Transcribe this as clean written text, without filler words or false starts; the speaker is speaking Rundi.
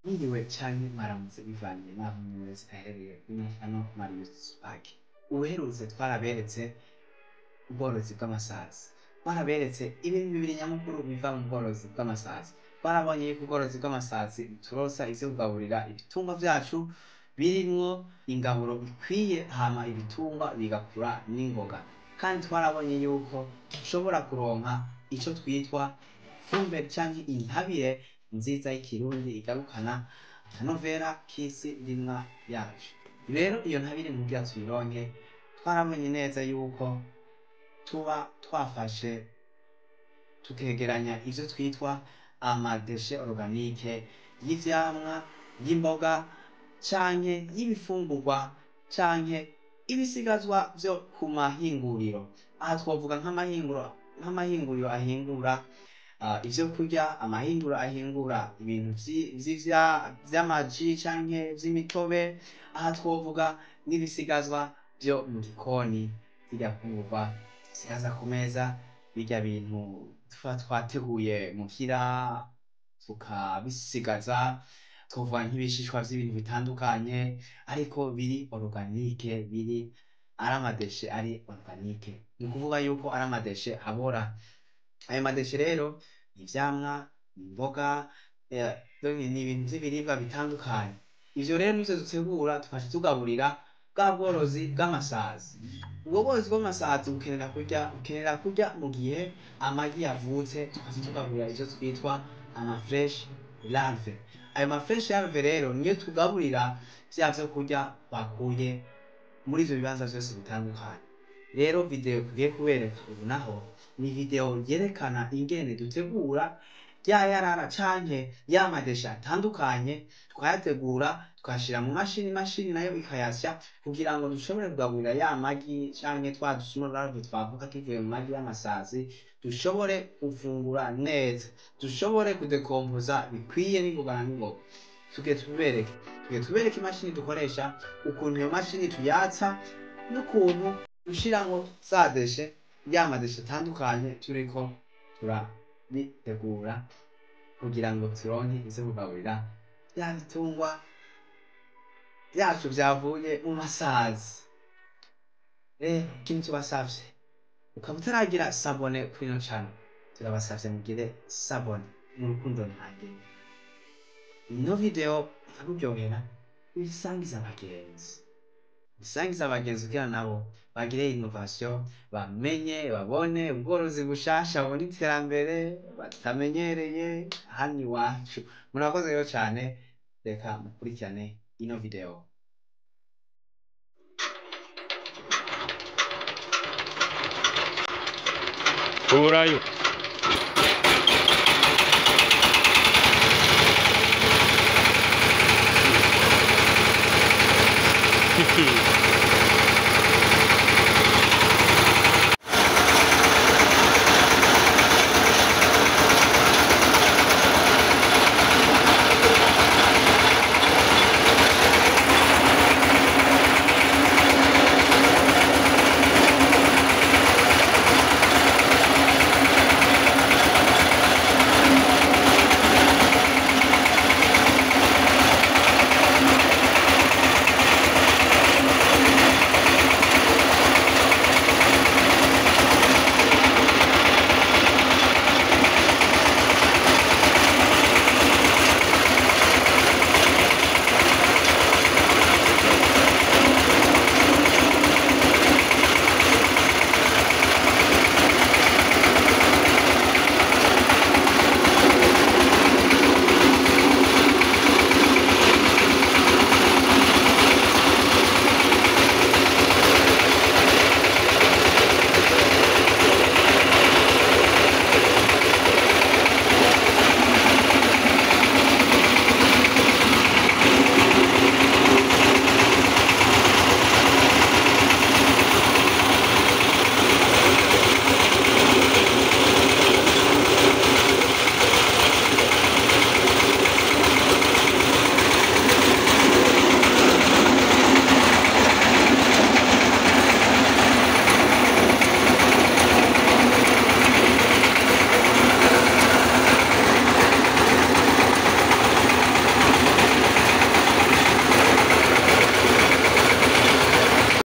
Mwiriwe canke mwaramutse bivanye n'aho umwe wese aherereye kuri hano Marius Park. Ubuherutse twaraberetse ubworozi bw'amasazi. Twaraberetse ibintu bibiri nyamukuru biva mu bworozi bw'amasazi. Twarabonye yuko ubworozi bw'amasazi buturosa ivyo kugaburira ibitungwa vyacu birimwo ingaburo ikwiye, hama ibitungwa bigakura n'ingoga. Kandi twarabonye yuko dushobora kuronka ico twitwa fumbire canke intabire nziza y'ikirundi igarukana akanovera k'isi ndimwa yacu. Rero iyo ntabire kugira tuyironke, twarabonye neza yuko tuba twafashe tukegeranya ivyo twitwa amadeshe organique y'ivyamwa, y'imboga canke y'ibifungurwa canke ibisigazwa vyo ku mahinguriro. Aha twovuga nk'amahinguriro ahingura ivyo kurya, amahinguriro ahingura ibintu vy'amaji canke vy'imitobe. Aha twovuga n'ibisigazwa vyo mu gikoni, zirya mfungurwa dusigaza ku meza, birya bintu tuba twateguye muhira tukabisigaza. Twovuga nk'ibishishwa vy'ibintu bitandukanye ariko biri organique, biri ari amadeshe ari organique. Ni ukuvuga yuko ari amadeshe abora. Ayo madeshe rero ivyamwa, imboga, ni ibintu vy'ibiribwa bitandukanye. Ivyo rero nivyo dutegura tukaca tugaburira bwa bworozi bw'amasazi. Ubwo bworozi bw'amasazi bukenera kurya mu gihe amagi yavutse, tukaca tugaburira ivyo twitwa ama fresh larve. Ayo ma fresh larve rero niyo tugaburira vya vyo kurya twakuye muri ivyo bibanza vyose bitandukanye. Rero video tugiye kubereka ubu naho ni video yerekana ingene dutegura ya yarara canke ya madeshe atandukanye, tukayategura tukayashira mu mashini nayo ikayasya kugira ngo dushobore kugaburira ya magi canke twa dusuma larve twavuga tuvuye mu magi y'amasazi, dushobore gufungura neza, dushobore kudekompoza bikwiye n'ingoga na n'ingoga. Tugiye tubereke imashini dukoresha, ukuntu iyo mashini tuyatsa, n'ukuntu dushiramwo za deshe, ya madeshe atandukanye turiko turabitegura kugira ngo turonke ivyo kugaburira vya bitungwa vyacu vyavuye mu masazi. Ikintu tubasavye, ukaba utaragira sabone kuri ino channel, turabasavye mugire sabone mu rukundo ntangere. Ino video ikakuryohera, uyisangize abagenzi kugira nabo bagire innovation, bamenye, babone ubworozi bushasha, babone iterambere batamenyereye hano iwacu. Murakoze rero cane, reka mukurikirane ino video. Kurayo. Hehe.